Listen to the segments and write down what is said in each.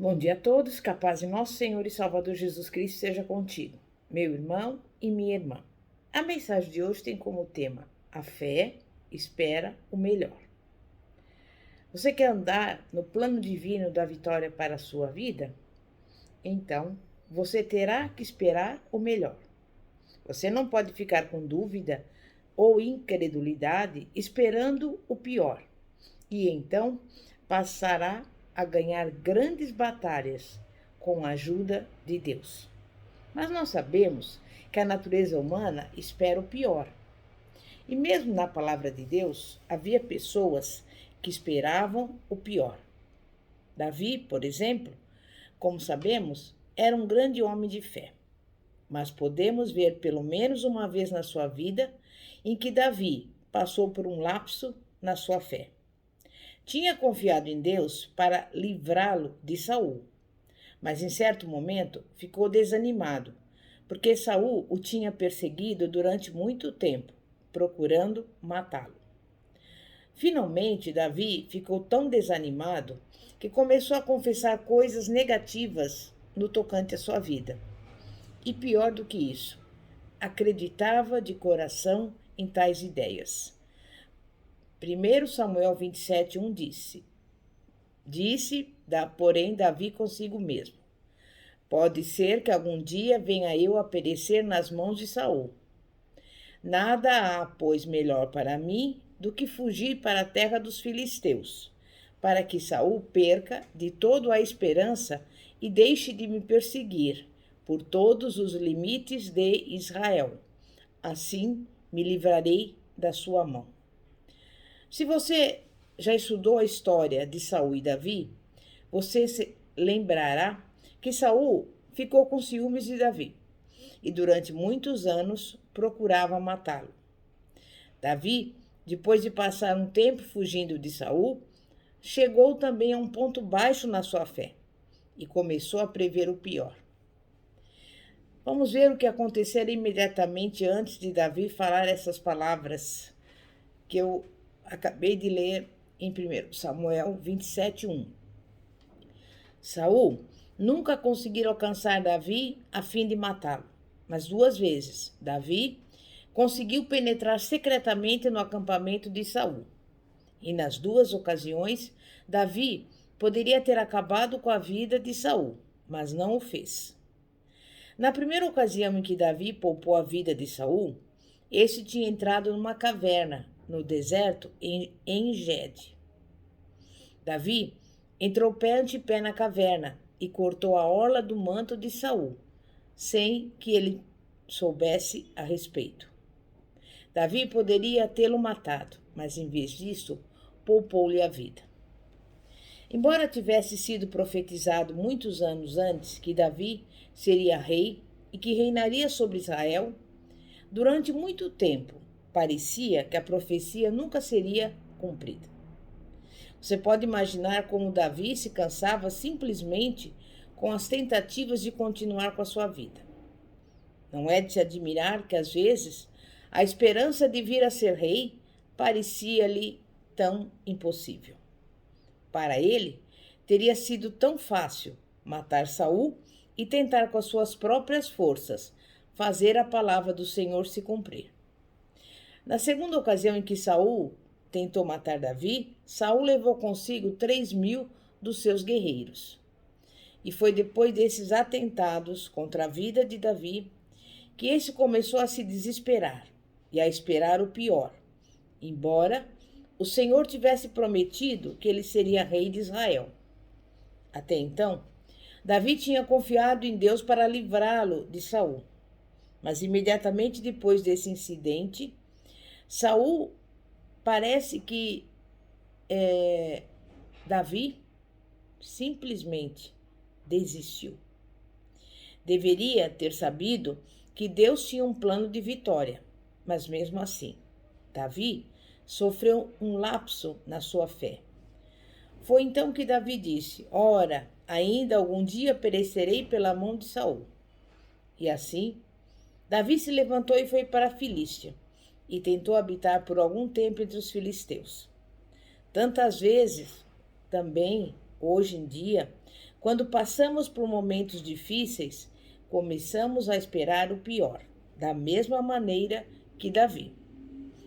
Bom dia a todos, que a paz de nosso Senhor e Salvador Jesus Cristo seja contigo, meu irmão e minha irmã. A mensagem de hoje tem como tema: a fé espera o melhor. Você quer andar no plano divino da vitória para a sua vida? Então, você terá que esperar o melhor. Você não pode ficar com dúvida ou incredulidade esperando o pior, e então passará a ganhar grandes batalhas com a ajuda de Deus. Mas nós sabemos que a natureza humana espera o pior. E mesmo na palavra de Deus, havia pessoas que esperavam o pior. Davi, por exemplo, como sabemos, era um grande homem de fé. Mas podemos ver pelo menos uma vez na sua vida em que Davi passou por um lapso na sua fé. Tinha confiado em Deus para livrá-lo de Saul, mas em certo momento ficou desanimado, porque Saul o tinha perseguido durante muito tempo, procurando matá-lo. Finalmente, Davi ficou tão desanimado que começou a confessar coisas negativas no tocante à sua vida. E pior do que isso, acreditava de coração em tais ideias. 1 Samuel 27:1 disse, porém, Davi consigo mesmo: pode ser que algum dia venha eu a perecer nas mãos de Saul. Nada há, pois, melhor para mim do que fugir para a terra dos filisteus, para que Saul perca de todo a esperança e deixe de me perseguir por todos os limites de Israel. Assim me livrarei da sua mão. Se você já estudou a história de Saul e Davi, você se lembrará que Saul ficou com ciúmes de Davi e durante muitos anos procurava matá-lo. Davi, depois de passar um tempo fugindo de Saul, chegou também a um ponto baixo na sua fé e começou a prever o pior. Vamos ver o que acontecera imediatamente antes de Davi falar essas palavras que eu acabei de ler em 1 Samuel 27:1. Saul nunca conseguiu alcançar Davi a fim de matá-lo, mas 2 vezes Davi conseguiu penetrar secretamente no acampamento de Saul. E nas 2 ocasiões, Davi poderia ter acabado com a vida de Saul, mas não o fez. Na primeira ocasião em que Davi poupou a vida de Saul, este tinha entrado numa caverna no deserto em Engedi. Davi entrou pé ante pé na caverna e cortou a orla do manto de Saul, sem que ele soubesse a respeito. Davi poderia tê-lo matado, mas em vez disso, poupou-lhe a vida. Embora tivesse sido profetizado muitos anos antes que Davi seria rei e que reinaria sobre Israel, durante muito tempo parecia que a profecia nunca seria cumprida. Você pode imaginar como Davi se cansava simplesmente com as tentativas de continuar com a sua vida. Não é de se admirar que, às vezes, a esperança de vir a ser rei parecia-lhe tão impossível. Para ele, teria sido tão fácil matar Saul e tentar com as suas próprias forças fazer a palavra do Senhor se cumprir. Na segunda ocasião em que Saul tentou matar Davi, Saul levou consigo 3.000 dos seus guerreiros. E foi depois desses atentados contra a vida de Davi que este começou a se desesperar e a esperar o pior, embora o Senhor tivesse prometido que ele seria rei de Israel. Até então, Davi tinha confiado em Deus para livrá-lo de Saul. Mas imediatamente depois desse incidente, Saul parece que Davi simplesmente desistiu. Deveria ter sabido que Deus tinha um plano de vitória, mas mesmo assim, Davi sofreu um lapso na sua fé. Foi então que Davi disse: ora, ainda algum dia perecerei pela mão de Saul. E assim, Davi se levantou e foi para a Filístia, e tentou habitar por algum tempo entre os filisteus. Tantas vezes também Hoje em dia, quando passamos por momentos difíceis, começamos a esperar o pior, da mesma maneira que Davi.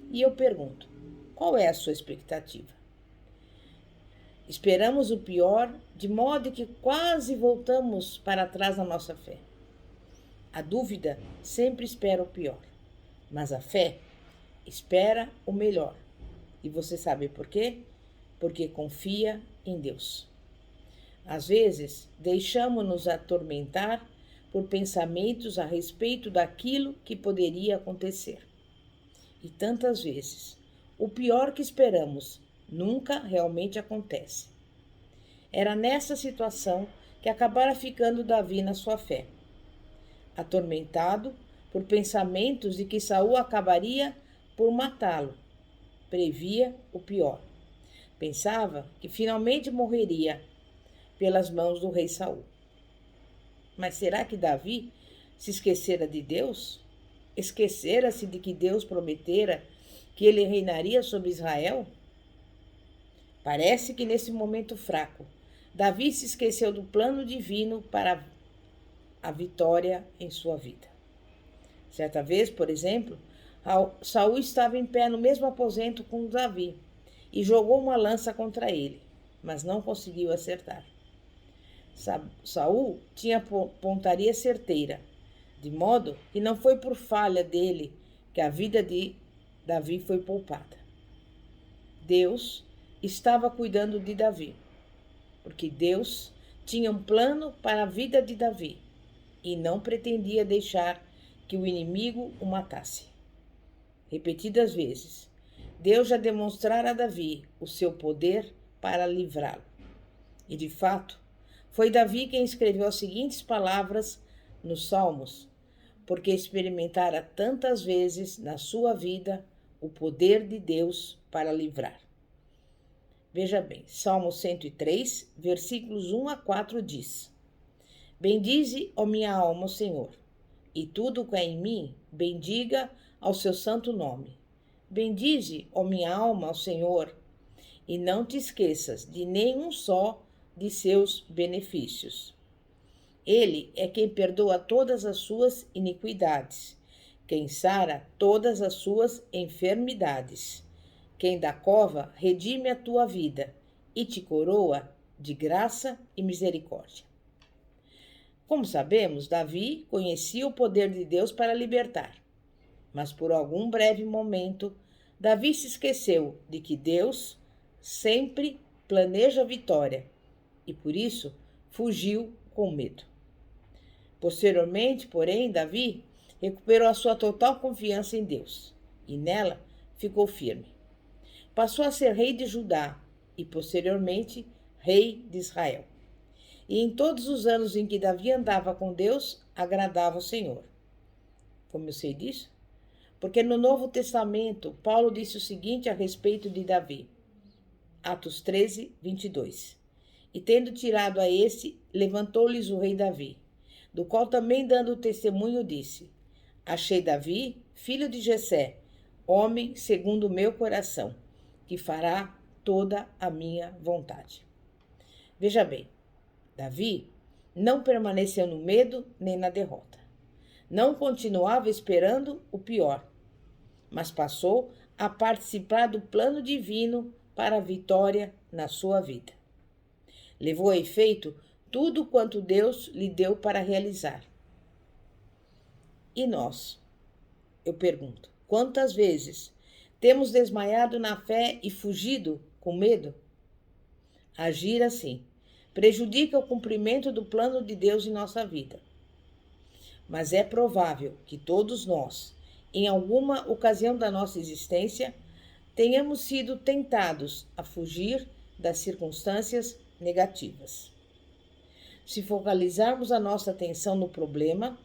E eu pergunto: qual é a sua expectativa? Esperamos o pior, de modo que quase voltamos para trás na nossa fé. A dúvida sempre espera o pior, mas a fé espera o melhor. E você sabe por quê? Porque confia em Deus. Às vezes, deixamos-nos atormentar por pensamentos a respeito daquilo que poderia acontecer. E tantas vezes, o pior que esperamos nunca realmente acontece. Era nessa situação que acabara ficando Davi na sua fé, atormentado por pensamentos de que Saul acabaria por matá-lo. Previa o pior. Pensava que finalmente morreria pelas mãos do rei Saul. Mas será que Davi se esquecera de Deus? Esquecera-se de que Deus prometera que ele reinaria sobre Israel? Parece que nesse momento fraco, Davi se esqueceu do plano divino para a vitória em sua vida. Certa vez, por exemplo, Saul estava em pé no mesmo aposento com Davi e jogou uma lança contra ele, mas não conseguiu acertar. Saul tinha pontaria certeira, de modo que não foi por falha dele que a vida de Davi foi poupada. Deus estava cuidando de Davi, porque Deus tinha um plano para a vida de Davi e não pretendia deixar que o inimigo o matasse. Repetidas vezes, Deus já demonstrara a Davi o seu poder para livrá-lo. E, de fato, foi Davi quem escreveu as seguintes palavras nos Salmos, porque experimentara tantas vezes na sua vida o poder de Deus para livrar. Veja bem, Salmo 103, versículos 1 a 4 diz: Bendize, ó minha alma, o Senhor, e tudo o que é em mim, bendiga ao seu santo nome. Bendize, ó minha alma, ao Senhor, e não te esqueças de nenhum só de seus benefícios. Ele é quem perdoa todas as suas iniquidades, quem sara todas as suas enfermidades, quem da cova redime a tua vida e te coroa de graça e misericórdia. Como sabemos, Davi conhecia o poder de Deus para libertar, mas por algum breve momento, Davi se esqueceu de que Deus sempre planeja a vitória e por isso fugiu com medo. Posteriormente, porém, Davi recuperou a sua total confiança em Deus e nela ficou firme. Passou a ser rei de Judá e, posteriormente, rei de Israel. E em todos os anos em que Davi andava com Deus, agradava o Senhor. Como eu sei disso? Porque no Novo Testamento, Paulo disse o seguinte a respeito de Davi. Atos 13, 22. E tendo tirado a esse, levantou-lhes o rei Davi, do qual também dando testemunho disse: Achei Davi, filho de Jessé, homem segundo o meu coração, que fará toda a minha vontade. Veja bem, Davi não permaneceu no medo nem na derrota. Não continuava esperando o pior, mas passou a participar do plano divino para a vitória na sua vida. Levou a efeito tudo quanto Deus lhe deu para realizar. E nós? Eu pergunto, quantas vezes temos desmaiado na fé e fugido com medo? Agir assim prejudica o cumprimento do plano de Deus em nossa vida. Mas é provável que todos nós, em alguma ocasião da nossa existência, tenhamos sido tentados a fugir das circunstâncias negativas. Se focalizarmos a nossa atenção no problema,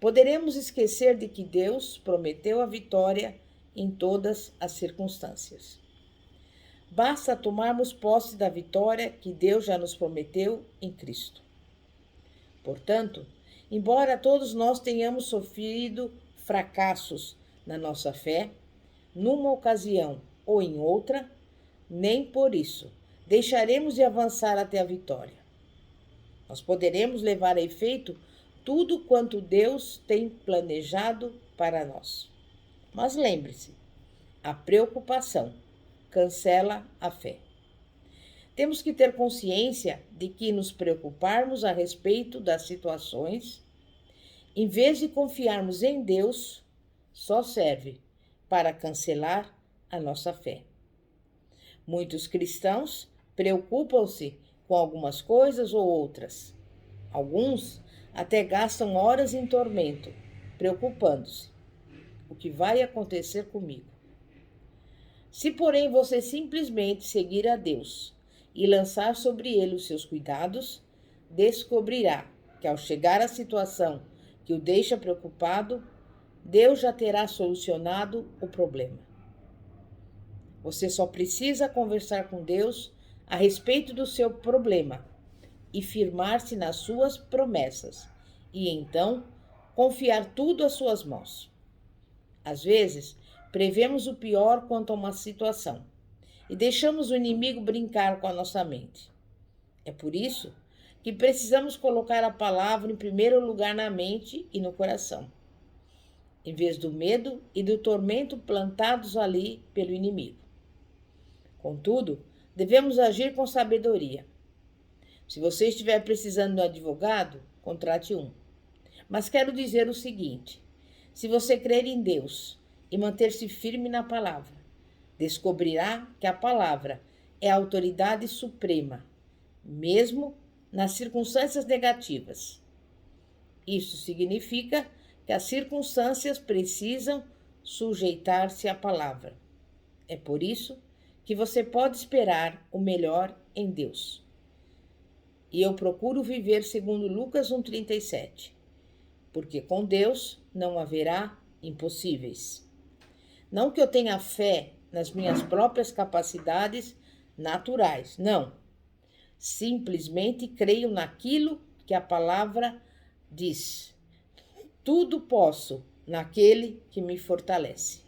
poderemos esquecer de que Deus prometeu a vitória em todas as circunstâncias. Basta tomarmos posse da vitória que Deus já nos prometeu em Cristo. Portanto, embora todos nós tenhamos sofrido fracassos na nossa fé, numa ocasião ou em outra, nem por isso deixaremos de avançar até a vitória. Nós poderemos levar a efeito tudo quanto Deus tem planejado para nós. Mas lembre-se, a preocupação cancela a fé. Temos que ter consciência de que nos preocuparmos a respeito das situações, em vez de confiarmos em Deus, só serve para cancelar a nossa fé. Muitos cristãos preocupam-se com algumas coisas ou outras. Alguns até gastam horas em tormento, preocupando-se. O que vai acontecer comigo? Se, porém, você simplesmente seguir a Deus e lançar sobre ele os seus cuidados, descobrirá que ao chegar à situação que o deixa preocupado, Deus já terá solucionado o problema. Você só precisa conversar com Deus a respeito do seu problema e firmar-se nas suas promessas, e então confiar tudo às suas mãos. Às vezes, prevemos o pior quanto a uma situação e deixamos o inimigo brincar com a nossa mente. É por isso que precisamos colocar a palavra em primeiro lugar na mente e no coração, em vez do medo e do tormento plantados ali pelo inimigo. Contudo, devemos agir com sabedoria. Se você estiver precisando de um advogado, contrate um. Mas quero dizer o seguinte: se você crer em Deus e manter-se firme na palavra, descobrirá que a palavra é a autoridade suprema, mesmo nas circunstâncias negativas. Isso significa que as circunstâncias precisam sujeitar-se à palavra. É por isso que você pode esperar o melhor em Deus. E eu procuro viver segundo Lucas 1,37, porque com Deus não haverá impossíveis. Não que eu tenha fé nas minhas próprias capacidades naturais, não. Simplesmente creio naquilo que a palavra diz. Tudo posso naquele que me fortalece.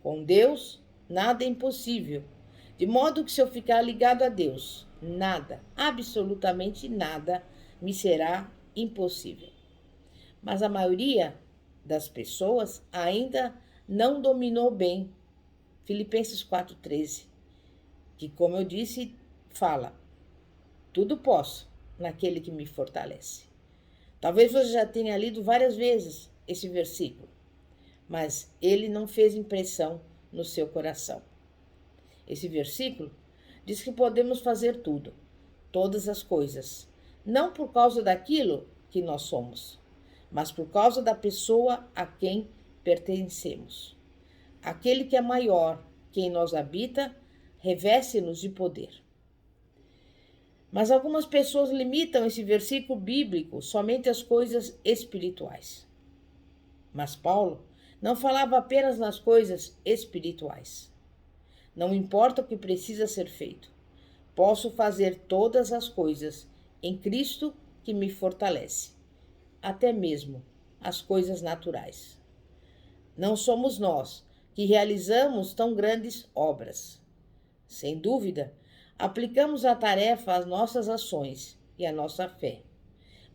Com Deus, nada é impossível. De modo que se eu ficar ligado a Deus, nada, absolutamente nada, me será impossível. Mas a maioria das pessoas ainda não dominou bem Filipenses 4,13, que, como eu disse, fala: tudo posso naquele que me fortalece. Talvez você já tenha lido várias vezes esse versículo, mas ele não fez impressão no seu coração. Esse versículo diz que podemos fazer tudo, todas as coisas, não por causa daquilo que nós somos, mas por causa da pessoa a quem pertencemos. Aquele que é maior, que em nós habita, reveste-nos de poder. Mas algumas pessoas limitam esse versículo bíblico somente às coisas espirituais. Mas Paulo não falava apenas nas coisas espirituais. Não importa o que precisa ser feito, posso fazer todas as coisas em Cristo que me fortalece, até mesmo as coisas naturais. Não somos nós que realizamos tão grandes obras. Sem dúvida, aplicamos a tarefa às nossas ações e à nossa fé,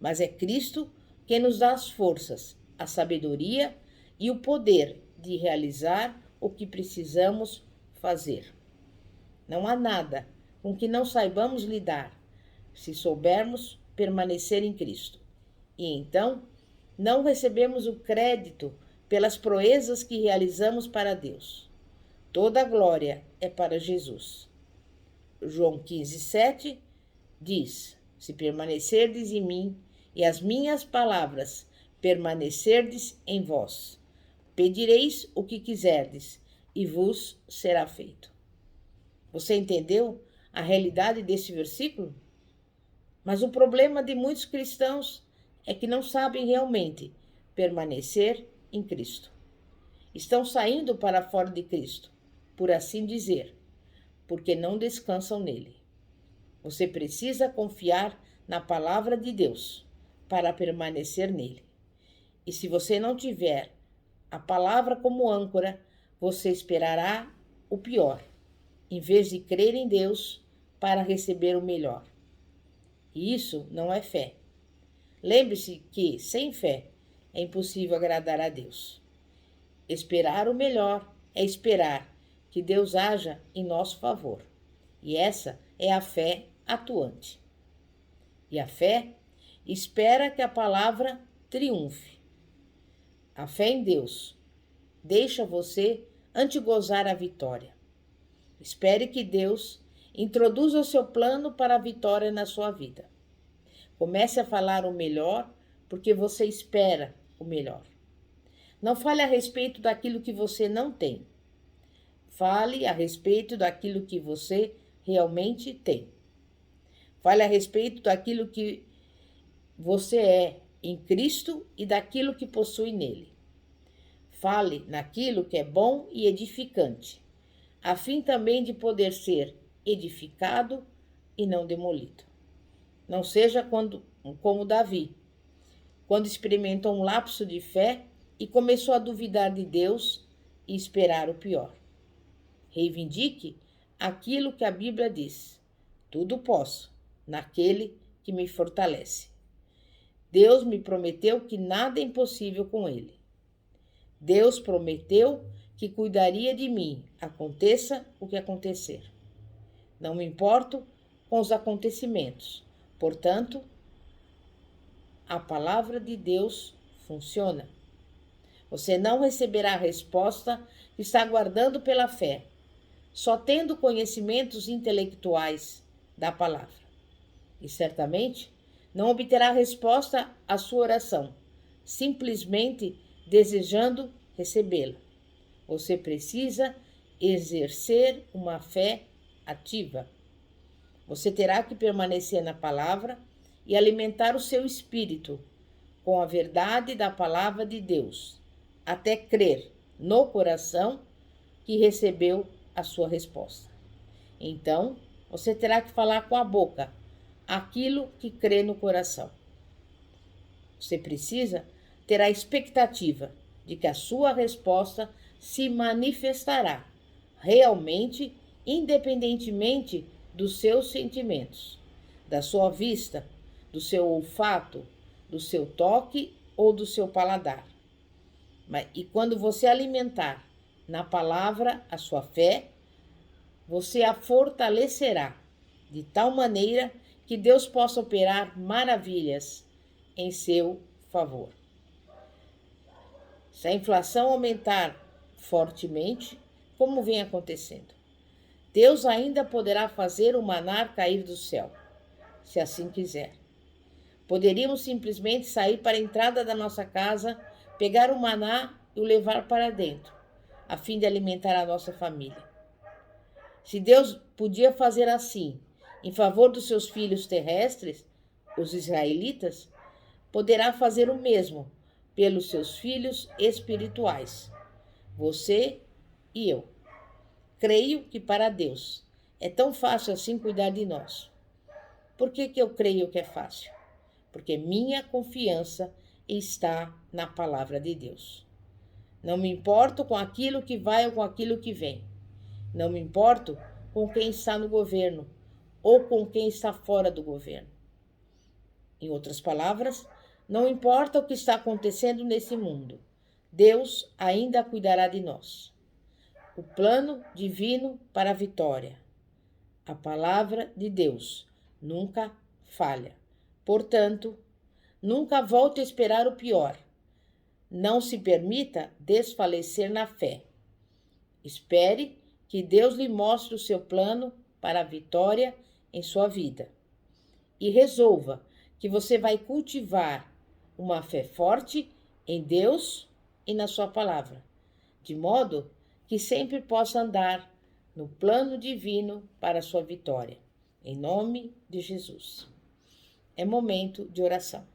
mas é Cristo quem nos dá as forças, a sabedoria e o poder de realizar o que precisamos fazer. Não há nada com que não saibamos lidar, se soubermos permanecer em Cristo. E então, não recebemos o crédito pelas proezas que realizamos para Deus. Toda a glória é para Jesus. João 15,7 diz: se permanecerdes em mim e as minhas palavras permanecerdes em vós, pedireis o que quiserdes e vos será feito. Você entendeu a realidade desse versículo? Mas o problema de muitos cristãos é que não sabem realmente permanecer em Cristo. Estão saindo para fora de Cristo, por assim dizer, porque não descansam nele. Você precisa confiar na palavra de Deus para permanecer nele. E se você não tiver a palavra como âncora, você esperará o pior, em vez de crer em Deus para receber o melhor. E isso não é fé. Lembre-se que, sem fé, é impossível agradar a Deus. Esperar o melhor é esperar que Deus haja em nosso favor. E essa é a fé atuante. E a fé espera que a palavra triunfe. A fé em Deus deixa você antegozar a vitória. Espere que Deus introduza o seu plano para a vitória na sua vida. Comece a falar o melhor, porque você espera o melhor. Não fale a respeito daquilo que você não tem. Fale a respeito daquilo que você realmente tem. Fale a respeito daquilo que você é em Cristo e daquilo que possui nele. Fale naquilo que é bom e edificante, a fim também de poder ser edificado e não demolido. Não seja como Davi, quando experimentou um lapso de fé e começou a duvidar de Deus e esperar o pior. Reivindique aquilo que a Bíblia diz: tudo posso naquele que me fortalece. Deus me prometeu que nada é impossível com ele. Deus prometeu que cuidaria de mim, aconteça o que acontecer. Não me importo com os acontecimentos. Portanto, a palavra de Deus funciona. Você não receberá a resposta que está aguardando pela fé, só tendo conhecimentos intelectuais da palavra. E certamente não obterá resposta à sua oração, simplesmente desejando recebê-la. Você precisa exercer uma fé ativa. Você terá que permanecer na palavra e alimentar o seu espírito com a verdade da palavra de Deus, até crer no coração que recebeu a sua resposta. Então, você terá que falar com a boca aquilo que crê no coração. Você precisa ter a expectativa de que a sua resposta se manifestará realmente, independentemente dos seus sentimentos, da sua vista, do seu olfato, do seu toque ou do seu paladar. E quando você alimentar na palavra a sua fé, você a fortalecerá de tal maneira que Deus possa operar maravilhas em seu favor. Se a inflação aumentar fortemente, como vem acontecendo, Deus ainda poderá fazer o maná cair do céu, se assim quiser. Poderíamos simplesmente sair para a entrada da nossa casa, pegar o maná e o levar para dentro, a fim de alimentar a nossa família. Se Deus podia fazer assim em favor dos seus filhos terrestres, os israelitas, poderá fazer o mesmo pelos seus filhos espirituais, você e eu. Creio que para Deus é tão fácil assim cuidar de nós. Por que eu creio que é fácil? Porque minha confiança está na palavra de Deus. Não me importo com aquilo que vai ou com aquilo que vem. Não me importo com quem está no governo ou com quem está fora do governo. Em outras palavras, não importa o que está acontecendo nesse mundo, Deus ainda cuidará de nós. O plano divino para a vitória. A palavra de Deus nunca falha. Portanto, nunca volte a esperar o pior. Não se permita desfalecer na fé. Espere que Deus lhe mostre o seu plano para a vitória em sua vida. E resolva que você vai cultivar uma fé forte em Deus e na sua palavra, de modo que sempre possa andar no plano divino para a sua vitória. Em nome de Jesus. É momento de oração.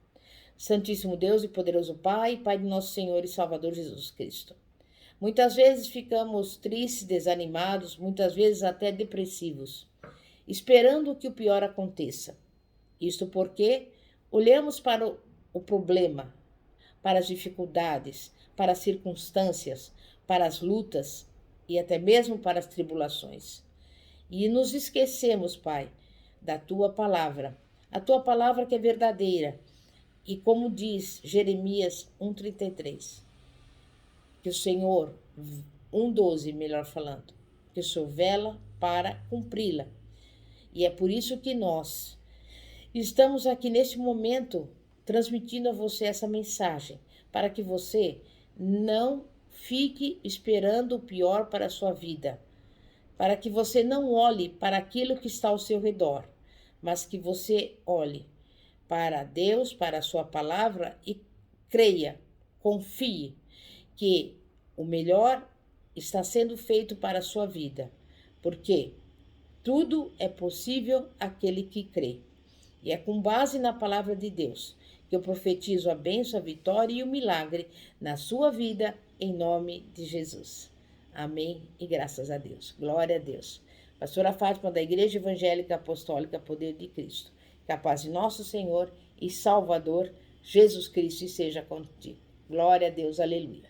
Santíssimo Deus e poderoso Pai, Pai de nosso Senhor e Salvador Jesus Cristo. Muitas vezes ficamos tristes, desanimados, muitas vezes até depressivos, esperando que o pior aconteça. Isto porque olhamos para o problema, para as dificuldades, para as circunstâncias, para as lutas e até mesmo para as tribulações. e nos esquecemos, Pai, da tua palavra. A tua palavra que é verdadeira. E como diz Jeremias 1,33, que o Senhor, 1,12 melhor falando, que o Senhor vela para cumpri-la. E é por isso que nós estamos aqui neste momento transmitindo a você essa mensagem, para que você não fique esperando o pior para a sua vida, para que você não olhe para aquilo que está ao seu redor, mas que você olhe para Deus, para a sua palavra e creia, confie que o melhor está sendo feito para a sua vida, porque tudo é possível àquele que crê. E é com base na palavra de Deus que eu profetizo a bênção, a vitória e o milagre na sua vida, em nome de Jesus. Amém e graças a Deus. Glória a Deus. Pastora Fátima, da Igreja Evangélica Apostólica Poder de Cristo. Que a paz de nosso Senhor e Salvador, Jesus Cristo, seja contigo. Glória a Deus, aleluia.